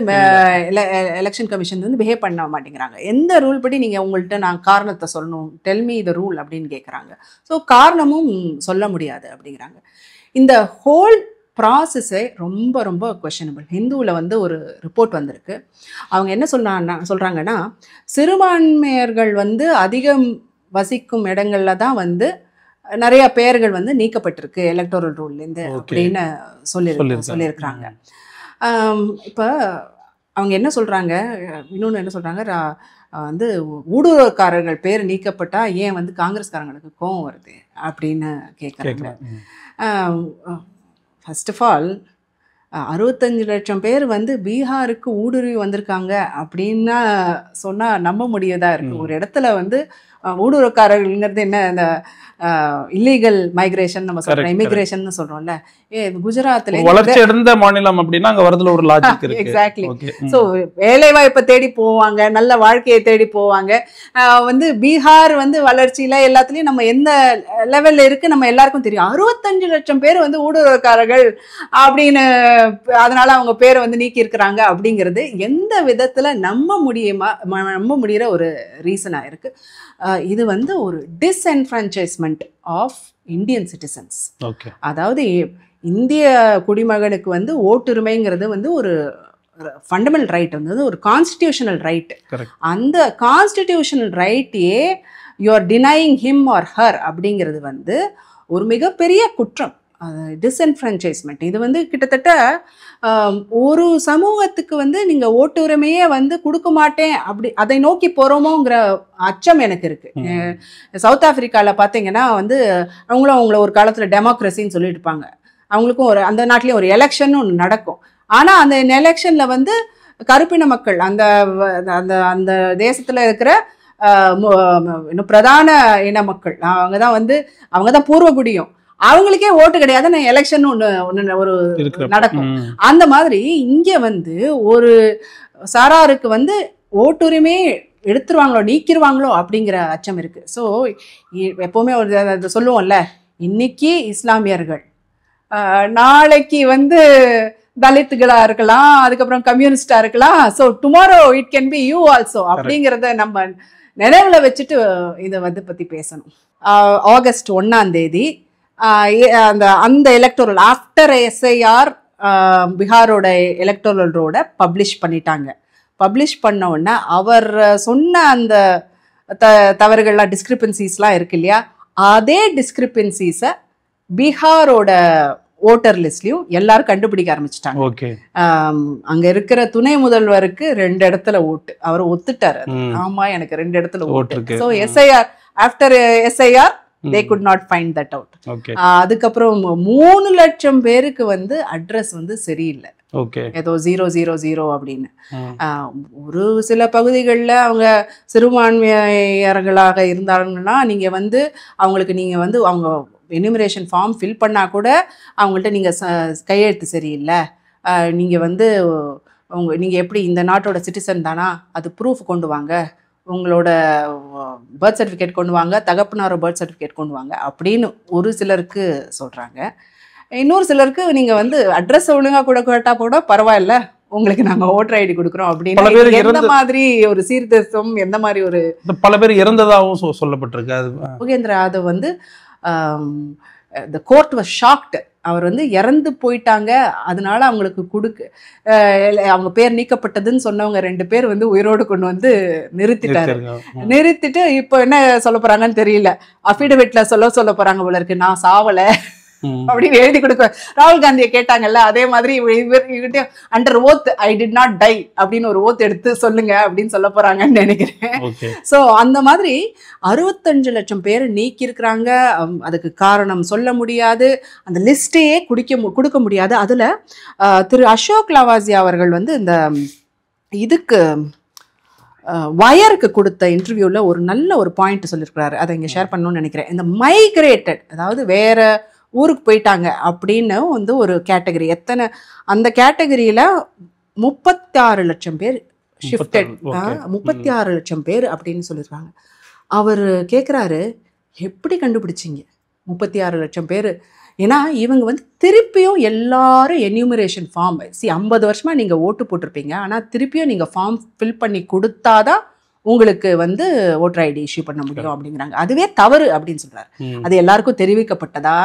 எலெக்ஷன் கமிஷன் வந்து பிஹேவ் பண்ண மாட்டேங்கிறாங்க. எந்த ரூல் படி நீங்கள் உங்கள்கிட்ட நான் காரணத்தை சொல்லணும், டெல் மீ த ரூல் அப்படின்னு கேட்குறாங்க. ஸோ காரணமும் சொல்ல முடியாது அப்படிங்கிறாங்க. இந்த ஹோல் ப்ராசஸே ரொம்ப ரொம்ப கொஷனபிள். ஹிந்துவில் வந்து ஒரு ரிப்போர்ட் வந்திருக்கு. அவங்க என்ன சொல்கிறாங்கன்னா, சிறுபான்மையர்கள் வந்து அதிகம் வசிக்கும் இடங்களில் தான் வந்து நிறைய பெயர்கள் வந்து நீக்கப்பட்டிருக்கு எலக்டோரல் ரூல்லேருந்து அப்படின்னு சொல்லியிருக்கிறாங்க. இப்போ அவங்க என்ன சொல்கிறாங்க, இன்னொன்று என்ன சொல்கிறாங்க, வந்து ஊடுருவக்காரர்கள் பேர் நீக்கப்பட்டால் ஏன் வந்து காங்கிரஸ்காரங்களுக்கு கோவம் வருது அப்படின்னு கேட்குறாங்க. ஃபர்ஸ்ட் ஆஃப் ஆல் 65 லட்சம் பேர் வந்து பீகாருக்கு ஊடுருவி வந்திருக்காங்க அப்படின்னா சொன்னால் நம்ப முடியதா இருக்குது. ஒரு இடத்துல வந்து ஊடுருவக்காரர்கள்ங்கிறது என்ன, இந்த இல்லீகல் மைக்ரேஷன் நம்ம சொல்கிறோம், இமிக்ரேஷன் சொல்கிறோம்ல. குஜராத்தில் வளர்ச்சி அடைந்த மாநிலம் அப்படின்னா அங்கே வரதுல ஒரு லாஜிக் இருக்கு. எக்ஸாக்ட்லி. ஸோ வேலை வாய்ப்பை தேடி போவாங்க, நல்ல வாழ்க்கையை தேடி போவாங்க. வந்து பீகார் வந்து வளர்ச்சியில் எல்லாத்துலேயும் நம்ம எந்த லெவலில் இருக்குது நம்ம எல்லாருக்கும் தெரியும். 65 லட்சம் பேர் வந்து ஊடுருவக்காரர்கள் அப்படின்னு அதனால அவங்க பேரை வந்து நீக்கி இருக்கிறாங்க அப்படிங்கிறது எந்த விதத்தில் நம்ப முடிகிற ஒரு ரீசனாக இருக்குது. இது வந்து ஒரு டிஸ்என்ஃப்ரான்ச்சைஸ்மெண்ட் ஆஃப் இந்தியன் சிட்டிசன்ஸ். அதாவது இந்திய குடிமகனுக்கு வந்து ஓட்டுரிமைங்கிறது வந்து ஒரு ஃபண்டமெண்டல் ரைட், வந்து ஒரு கான்ஸ்டிடியூஷனல் ரைட். அந்த கான்ஸ்டிடியூஷனல் ரைட்டையே you are denying him or her அப்படிங்கிறது வந்து ஒரு மிகப்பெரிய குற்றம், டிஸ்என்ஃப்ரான்ச்சைஸ்மெண்ட். இது வந்து கிட்டத்தட்ட ஒரு சமூகத்துக்கு வந்து நீங்கள் ஓட்டுரிமையே வந்து கொடுக்க மாட்டேன் அப்படி அதை நோக்கி போகிறோமோங்கிற அச்சம் எனக்கு இருக்குது. சவுத் ஆஃப்ரிக்காவில் பார்த்தீங்கன்னா வந்து அவங்கள ஒரு காலத்தில் டெமோக்ரஸின்னு சொல்லிட்டு இருப்பாங்க. அவங்களுக்கும் அந்த நாட்டிலையும் ஒரு எலெக்ஷன் ஒன்று நடக்கும். ஆனால் அந்த எலெக்ஷனில் வந்து கருப்பின மக்கள் அந்த அந்த அந்த தேசத்தில் இருக்கிற இன்னும் பிரதான இன மக்கள் அவங்க தான் பூர்வகுடியும், அவங்களுக்கே ஓட்டு கிடையாது. நான் எலெக்ஷன் ஒன்று ஒரு நடக்கும். அந்த மாதிரி இங்கே வந்து ஒரு சாராருக்கு வந்து ஓட்டுரிமையே எடுத்துருவாங்களோ நீக்கிடுவாங்களோ அப்படிங்கிற அச்சம் இருக்கு. ஸோ எப்போவுமே ஒரு சொல்லுவோம்ல, இன்னைக்கு இஸ்லாமியர்கள், நாளைக்கு வந்து தலித்துகளா இருக்கலாம், அதுக்கப்புறம் கம்யூனிஸ்டா இருக்கலாம். So tomorrow it can be you also அப்படிங்கிறத நம்ம நினைவில் வச்சுட்டு இதை வந்து பற்றி பேசணும். ஆகஸ்ட் 1ஆம் தேதி அந்த எலக்டோரல் ஆஃப்டர் எஸ்ஐஆர் பீகாரோட எலக்டோரல் ரோட பப்ளிஷ் பண்ணிட்டாங்க. பப்ளிஷ் பண்ண உடனே அவர் சொன்ன அந்த தவறுகள்லாம் டிஸ்கிரிப்பன்சிஸ்லாம் இருக்கு இல்லையா, அதே டிஸ்கிரிப்பன்சிஸை பீகாரோட ஓட்டர் லிஸ்ட்லையும் எல்லாரும் கண்டுபிடிக்க ஆரம்பிச்சிட்டாங்க. அங்க இருக்கிற துணை முதல்வருக்கு 2 இடத்துல ஓட்டு, அவர் ஒத்துட்டாரு. ஆமா, எனக்கு 2 இடத்துல ஓட்டு. So SIR after SIR they could not find that out. அதுக்கப்புறம் 3 லட்சம் பேருக்கு வந்து அட்ரஸ் வந்து சரியில்லை, ஏதோ 000 அப்படின்னு. ஒரு சில பகுதிகளில் அவங்க சிறுபான்மையர்களாக இருந்தாங்கன்னா நீங்கள் வந்து அவங்களுக்கு நீங்கள் வந்து அவங்க எனுமரேஷன் ஃபார்ம் ஃபில் பண்ணால் கூட அவங்கள்ட்ட நீங்கள் கையெழுத்து சரியில்லை, நீங்கள் வந்து நீங்கள் எப்படி இந்த நாட்டோட சிட்டிசன் தானா, அது ப்ரூஃப் கொண்டு வாங்க, உங்களோட பர்த் சர்டிஃபிகேட் கொண்டு வாங்க, தகப்பனாரோட பர்த் சர்டிஃபிகேட் கொண்டு வாங்க அப்படின்னு ஒரு சிலருக்கு சொல்கிறாங்க. இன்னொரு சிலருக்கு நீங்கள் வந்து அட்ரஸ் ஒழுங்காக கூட கேட்டால் கூட பரவாயில்ல, உங்களுக்கு நாங்கள் ஓட்டர் ஐடி கொடுக்குறோம் அப்படின்னு எந்த மாதிரி ஒரு சீர்திருத்தம், எந்த மாதிரி ஒரு பல பேர் இறந்ததாகவும் சொல்லப்பட்டிருக்கு. யோகேந்திர யாதவ் வந்து the court was shocked. அவர் வந்து இறந்து போயிட்டாங்க, அதனால அவங்களுக்கு அவங்க பேர் நீக்கப்பட்டதுன்னு சொன்னவங்க 2 பேர் வந்து உயிரோடு கொண்டு வந்து நிறுத்திட்டு இப்போ என்ன சொல்ல போறாங்கன்னு தெரியல. அஃபிடவிட்ல சொல்ல போறாங்க போல இருக்கு, நான் சாவலை அப்படின்னு எழுதி கொடுக்க. ராகுல் காந்தியை கேட்டாங்கல்ல, அதே மாதிரி இவர்கிட்ட under oath I did not tie அப்படின்னு ஒரு ஓத் எடுத்து சொல்லுங்க அப்படின்னு சொல்ல போறாங்கன்னு நினைக்கிறேன். ஸோ அந்த மாதிரி 65 லட்சம் பேர் நீக்கி இருக்கிறாங்க. அதுக்கு காரணம் சொல்ல முடியாது, அந்த லிஸ்டையே கொடுக்க முடியாது. அதுல திரு அசோக் லவாசியா அவர்கள் வந்து இந்த இதுக்கு வயருக்கு கொடுத்த இன்டர்வியூல ஒரு நல்ல ஒரு பாயிண்ட் சொல்லியிருக்கிறாரு. அதை இங்கே ஷேர் பண்ணணும்னு நினைக்கிறேன். இந்த மைக்ரேட்டட், அதாவது வேற ஊருக்கு போயிட்டாங்க அப்படின்னு வந்து ஒரு கேட்டகரி, எத்தனை அந்த கேட்டகரியில 36 லட்சம் பேர் ஷிஃப்டட், 36 லட்சம் பேர் அப்படின்னு சொல்லியிருக்காங்க. அவர் கேட்குறாரு, எப்படி கண்டுபிடிச்சிங்க 36 லட்சம் பேர்? ஏன்னா இவங்க வந்து திருப்பியும் எல்லாரும் என்யூமரேஷன் ஃபார்ம் 50 வருஷமா நீங்கள் ஓட்டு போட்டிருப்பீங்க, ஆனால் திருப்பியும் நீங்கள் ஃபார்ம் ஃபில் பண்ணி கொடுத்தாதான் உங்களுக்கு வந்து ஓட்டர் ஐடி இஷ்யூ பண்ண முடியும் அப்படிங்கிறாங்க. அதுவே தவறு அப்படின்னு சொல்றாரு. அது எல்லாருக்கும் தெரிவிக்கப்பட்டதா?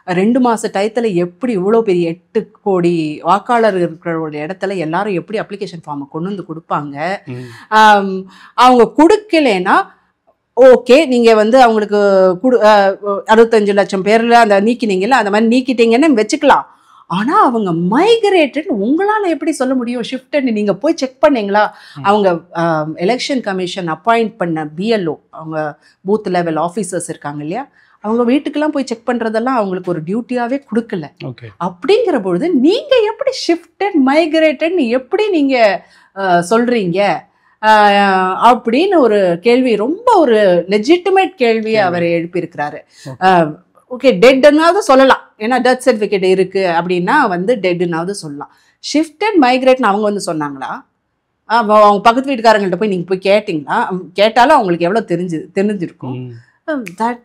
2 மாச டயத்தில் எப்படி இவ்வளோ பெரிய 8 கோடி வாக்காளர் இருக்கிற இடத்துல எல்லாரும் எப்படி அப்ளிகேஷன் ஃபார்மை கொண்டு வந்து கொடுப்பாங்க? அவங்க கொடுக்கலன்னா ஓகே, நீங்கள் வந்து அவங்களுக்கு 65 லட்சம் பேரில் அந்த நீக்கினீங்கல்ல, அந்த மாதிரி நீக்கிட்டீங்கன்னு வச்சுக்கலாம். ஆனால் அவங்க மைக்ரேட்டட் உங்களால் எப்படி சொல்ல முடியும்? ஷிஃப்டட் நீங்கள் போய் செக் பண்ணீங்களா? அவங்க எலெக்ஷன் கமிஷன் அப்பாயிண்ட் பண்ண பிஎல்ஓ, அவங்க பூத் லெவல் ஆஃபீஸர்ஸ் இருக்காங்க இல்லையா, அவங்க வீட்டுக்கெல்லாம் போய் செக் பண்ணுறதெல்லாம் அவங்களுக்கு ஒரு டியூட்டியாகவே கொடுக்கல. அப்படிங்கிற பொழுது நீங்கள் எப்படி ஷிஃப்டட் மைக்ரேட்டட்னு எப்படி நீங்கள் சொல்கிறீங்க அப்படின்னு ஒரு கேள்வி, ரொம்ப ஒரு லெஜிட்டிமேட் கேள்வியை அவர் எழுப்பியிருக்கிறாரு. ஓகே, டெட்னாவது சொல்லலாம், ஏன்னா டெத் சர்டிஃபிகேட் இருக்கு அப்படின்னா வந்து டெட்னாவது சொல்லலாம். ஷிஃப்டட் மைக்ரேட்னு அவங்க வந்து சொன்னாங்களா? அவங்க பக்கத்து வீட்டுக்காரங்கள்ட்ட போய் நீங்கள் போய் கேட்டிங்களா? கேட்டாலும் அவங்களுக்கு எவ்வளோ தெரிஞ்சிருக்கும். தட்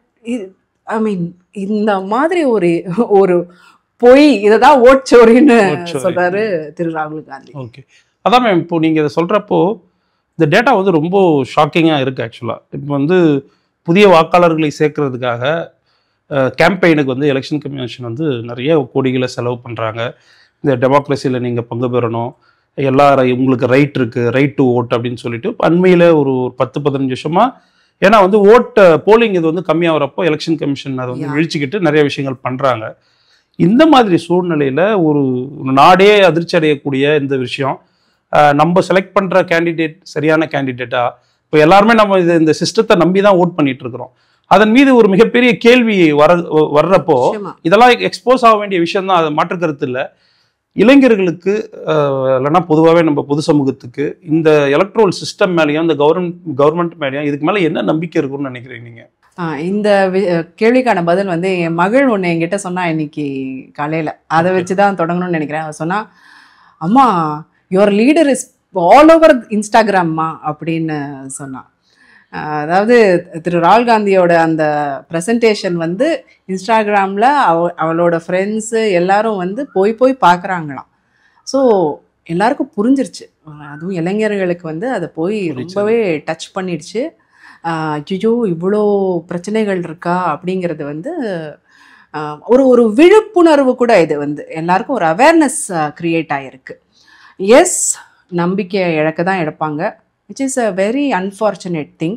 ஐ மீன் இந்த மாதிரி ஒரு பொய், இதை தான் ஓட்சோரின்னு சொல்றாரு திரு ராகுல் காந்தி. ஓகே, அதான் மேம், இப்போ நீங்கள் இதை சொல்கிறப்போ இந்த டேட்டா வந்து ரொம்ப ஷாக்கிங்காக இருக்குது. ஆக்சுவலாக இப்போ வந்து புதிய வாக்காளர்களை சேர்க்கறதுக்காக கேம்பெயினுக்கு வந்து எலெக்ஷன் கமிஷன் வந்து நிறைய கோடிகளை செலவு பண்ணுறாங்க. இந்த டெமோக்ரஸியில் நீங்கள் பங்கு பெறணும், எல்லாரும் உங்களுக்கு ரைட் இருக்குது, ரைட் டு ஓட் அப்படின்னு சொல்லிட்டு அண்மையில் ஒரு 10-15 வருஷமாக, ஏன்னா வந்து போலிங் இது வந்து கம்மியாகிறப்போ எலெக்ஷன் கமிஷன் அதை வந்து விழிச்சிக்கிட்டு நிறைய விஷயங்கள் பண்ணுறாங்க. இந்த மாதிரி சூழ்நிலையில் ஒரு நாடே அதிர்ச்சி அடையக்கூடிய இந்த விஷயம், நம்ம செலக்ட் பண்ணுற கேண்டிடேட் சரியான கேண்டிடேட்டா? இப்போ எல்லாருமே நம்ம இந்த சிஸ்டத்தை நம்பி தான் ஓட் பண்ணிட்டு இருக்கிறோம். அதன் மீது ஒரு மிகப்பெரிய கேள்வி வர்றப்போ இதெல்லாம் எக்ஸ்போஸ் ஆக வேண்டிய விஷயம் தான், அது மாற்று கருத்து இல்லை. இளைஞர்களுக்கு இல்லைன்னா பொதுவாகவே நம்ம பொது சமூகத்துக்கு இந்த எலக்ட்ரல் சிஸ்டம் மேலேயும் இந்த கவர்மெண்ட் மேலேயும் இதுக்கு மேலே என்ன நம்பிக்கை இருக்குன்னு நினைக்கிறீங்க நீங்கள்? இந்த கேள்விக்கான பதில் வந்து என் மகள் ஒன்று என்கிட்ட சொன்னா இன்னைக்கு காலையில், அதை வச்சு தான் தொடங்கணும்னு நினைக்கிறேன். அவ சொன்னா, அம்மா your leader is all over இன்ஸ்டாகிராம்மா அப்படின்னு சொன்னான். அதாவது திரு ராகுல் காந்தியோட அந்த ப்ரெசன்டேஷன் வந்து இன்ஸ்டாகிராமில் அவளோட ஃப்ரெண்ட்ஸு எல்லாரும் வந்து போய் பார்க்குறாங்களாம். ஸோ எல்லாருக்கும் புரிஞ்சிருச்சு, அதுவும் இளைஞர்களுக்கு வந்து அதை போய் ரொம்பவே டச் பண்ணிடுச்சு. ஐயோ இவ்வளோ பிரச்சனைகள் இருக்கா அப்படிங்கிறது வந்து ஒரு விழிப்புணர்வு கூட இது வந்து எல்லாருக்கும் ஒரு அவேர்னஸ் க்ரியேட் ஆகிருக்கு. எஸ், நம்பிக்கை இழக்க தான் எடுப்பாங்க, which is a very unfortunate thing,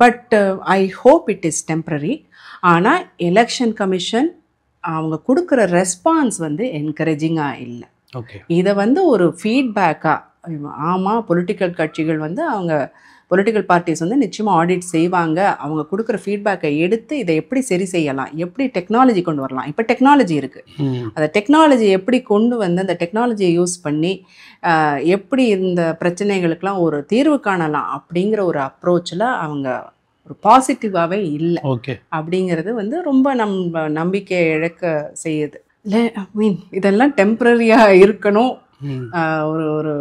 but I hope it is temporary. ஆனால் எலெக்ஷன் கமிஷன் அவங்க கொடுக்குற ரெஸ்பான்ஸ் வந்து என்கரேஜிங்காக இல்லை. இதை வந்து ஒரு ஃபீட்பேக்காக, ஆமாம் பொலிட்டிக்கல் கட்சிகள் வந்து அவங்க பொலிட்டிக்கல் பார்ட்டிஸ் வந்து நிச்சயமாக ஆடிட் செய்வாங்க, அவங்க கொடுக்குற ஃபீட்பேக்கை எடுத்து இதை எப்படி சரி செய்யலாம், எப்படி டெக்னாலஜி கொண்டு வரலாம். இப்போ டெக்னாலஜி இருக்குது, அந்த டெக்னாலஜி எப்படி கொண்டு வந்து அந்த டெக்னாலஜியை யூஸ் பண்ணி எப்படி இந்த பிரச்சனைகளுக்கெல்லாம் ஒரு தீர்வு காணலாம் அப்படிங்கிற ஒரு அப்ரோச்சில் அவங்க ஒரு பாசிட்டிவாகவே இல்லை. அப்படிங்கிறது வந்து ரொம்ப நம்பிக்கை இழக்க செய்யுது. இல்லை ஐ மீன் இதெல்லாம் டெம்பரரியாக இருக்கணும். ஒரு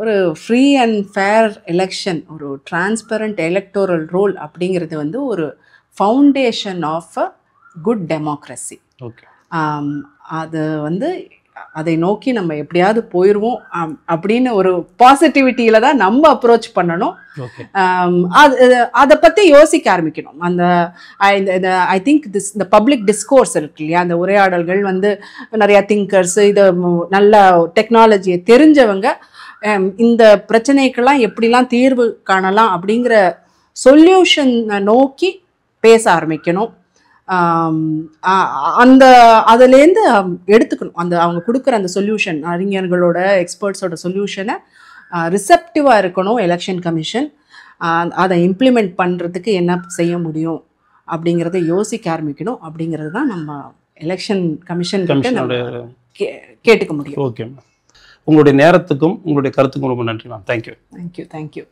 ஒரு ஃப்ரீ அண்ட் ஃபேர் எலெக்ஷன், ஒரு டிரான்ஸ்பரண்ட் எலக்டோரல் ரோல் அப்படிங்கிறது வந்து ஒரு foundation of a good democracy. அது வந்து அதை நோக்கி நம்ம எப்படியாவது போயிடுவோம் அப்படின்னு ஒரு பாசிட்டிவிட்டியில தான் நம்ம அப்ரோச் பண்ணணும். அதை பற்றி யோசிக்க ஆரம்பிக்கணும். அந்த ஐ திங்க் இந்த பப்ளிக் டிஸ்கோர்ஸ் இருக்கு இல்லையா, அந்த உரையாடல்கள் வந்து நிறையா திங்கர்ஸ், இதை நல்ல டெக்னாலஜியை தெரிஞ்சவங்க இந்த பிரச்சனைக்கெல்லாம் எப்படிலாம் தீர்வு காணலாம் அப்படிங்கிற சொல்யூஷனை நோக்கி பேச ஆரம்பிக்கணும். அந்த அதுலேருந்து எடுத்துக்கணும். அந்த அவங்க கொடுக்குற அந்த சொல்யூஷன், அறிஞர்களோட எக்ஸ்பர்ட்ஸோட சொல்யூஷனை ரிசெப்டிவாக இருக்கணும் எலெக்ஷன் கமிஷன். அதை இம்ப்ளிமெண்ட் பண்ணுறதுக்கு என்ன செய்ய முடியும் அப்படிங்கிறத யோசிக்க ஆரம்பிக்கணும். அப்படிங்கிறது தான் நம்ம எலெக்ஷன் கமிஷன் கேட்டுக்க முடியும். ஓகே மேம், உங்களுடைய நேரத்துக்கும் உங்களுடைய கருத்துக்கும் ரொம்ப நன்றி மேம். தேங்க்யூ. தேங்க்யூ.